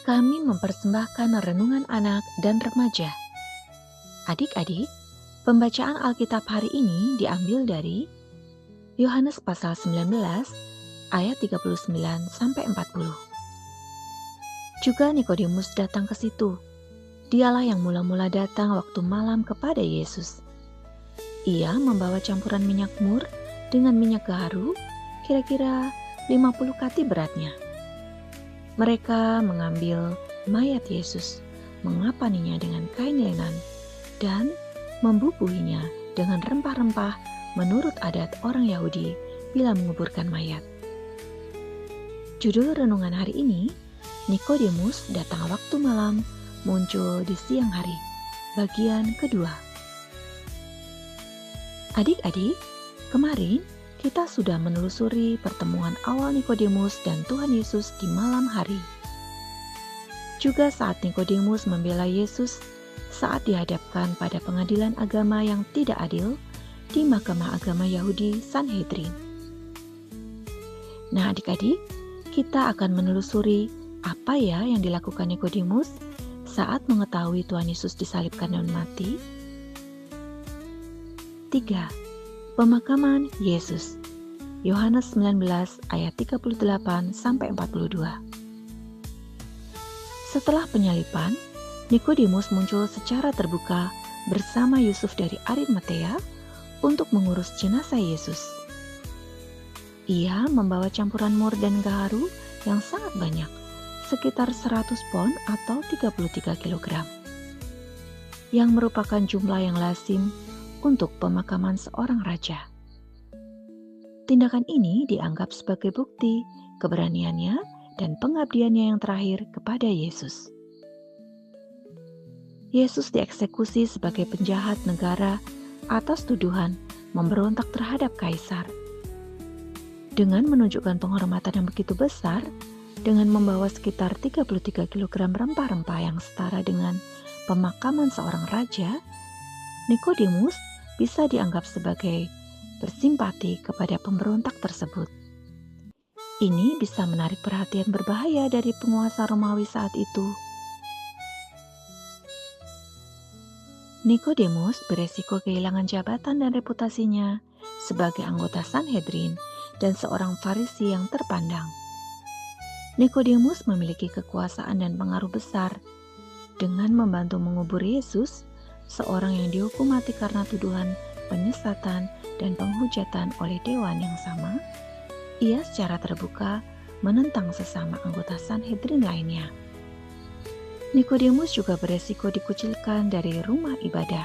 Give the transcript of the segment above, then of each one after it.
Kami mempersembahkan renungan anak dan remaja. Adik-adik, pembacaan Alkitab hari ini diambil dari Yohanes pasal 19 ayat 39 sampai 40. Juga Nikodemus datang ke situ. Dialah yang mula-mula datang waktu malam kepada Yesus. Ia membawa campuran minyak mur dengan minyak gaharu, kira-kira 50 kati beratnya. Mereka mengambil mayat Yesus, mengapaninya dengan kain lenan, dan membubuhinya dengan rempah-rempah menurut adat orang Yahudi bila menguburkan mayat. Judul renungan hari ini, Nikodemus datang waktu malam, muncul di siang hari. Bagian kedua. Adik-adik, kemarin kita sudah menelusuri pertemuan awal Nikodemus dan Tuhan Yesus di malam hari. Juga saat Nikodemus membela Yesus saat dihadapkan pada pengadilan agama yang tidak adil di Mahkamah Agama Yahudi Sanhedrin. Nah, adik-adik, kita akan menelusuri apa ya yang dilakukan Nikodemus saat mengetahui Tuhan Yesus disalibkan dan mati. 3. Pemakaman Yesus. Yohanes 19 ayat 38 sampai 42. Setelah penyaliban, Nikodemus muncul secara terbuka bersama Yusuf dari Arimatea untuk mengurus jenazah Yesus. Ia membawa campuran mur dan gaharu yang sangat banyak, sekitar 100 pon atau 33 kg, yang merupakan jumlah yang lazim untuk pemakaman seorang raja. Tindakan ini dianggap sebagai bukti keberaniannya dan pengabdiannya yang terakhir kepada Yesus. Yesus dieksekusi sebagai penjahat negara atas tuduhan memberontak terhadap kaisar. Dengan menunjukkan penghormatan yang begitu besar, dengan membawa sekitar 33 kg rempah-rempah yang setara dengan pemakaman seorang raja, Nikodemus bisa dianggap sebagai bersimpati kepada pemberontak tersebut. Ini bisa menarik perhatian berbahaya dari penguasa Romawi saat itu. Nikodemus beresiko kehilangan jabatan dan reputasinya sebagai anggota Sanhedrin dan seorang Farisi yang terpandang. Nikodemus memiliki kekuasaan dan pengaruh besar. Dengan membantu mengubur Yesus, seorang yang dihukum mati karena tuduhan penyesatan dan penghujatan oleh dewan yang sama, ia secara terbuka menentang sesama anggota Sanhedrin lainnya. Nikodemus juga beresiko dikucilkan dari rumah ibadah,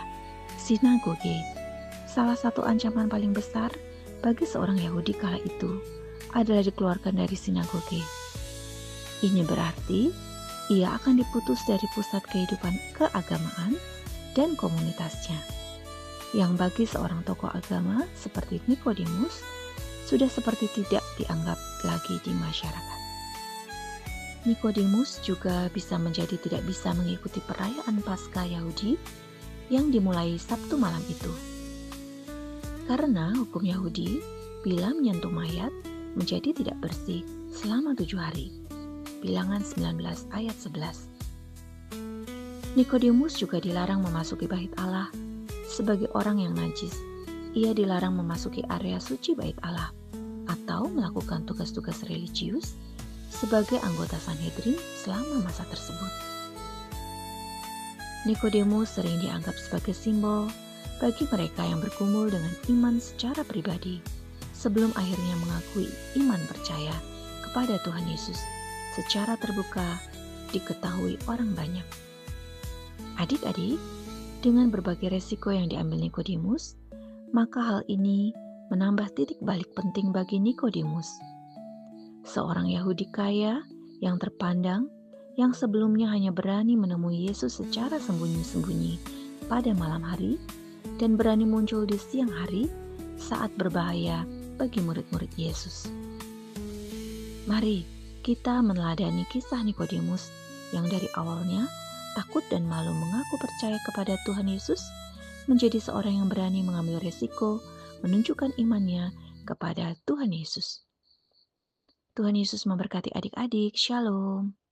sinagoge. Salah satu ancaman paling besar bagi seorang Yahudi kala itu adalah dikeluarkan dari sinagoge. Ini berarti ia akan diputus dari pusat kehidupan keagamaan dan komunitasnya, yang bagi seorang tokoh agama seperti Nikodemus sudah seperti tidak dianggap lagi di masyarakat. Nikodemus juga bisa menjadi tidak bisa mengikuti perayaan Paskah Yahudi yang dimulai Sabtu malam itu. Karena hukum Yahudi, bila menyentuh mayat menjadi tidak bersih selama 7 hari. Bilangan 19 ayat 11. Nikodemus juga dilarang memasuki bait Allah sebagai orang yang najis. Ia dilarang memasuki area suci bait Allah atau melakukan tugas-tugas religius sebagai anggota Sanhedrin selama masa tersebut. Nikodemus sering dianggap sebagai simbol bagi mereka yang bergumul dengan iman secara pribadi sebelum akhirnya mengakui iman percaya kepada Tuhan Yesus secara terbuka diketahui orang banyak. Adik-adik, dengan berbagai resiko yang diambil Nikodemus, maka hal ini menambah titik balik penting bagi Nikodemus. Seorang Yahudi kaya yang terpandang, yang sebelumnya hanya berani menemui Yesus secara sembunyi-sembunyi pada malam hari dan berani muncul di siang hari saat berbahaya bagi murid-murid Yesus. Mari kita meneladani kisah Nikodemus yang dari awalnya takut dan malu mengaku percaya kepada Tuhan Yesus, menjadi seorang yang berani mengambil resiko menunjukkan imannya kepada Tuhan Yesus. Tuhan Yesus memberkati adik-adik. Shalom.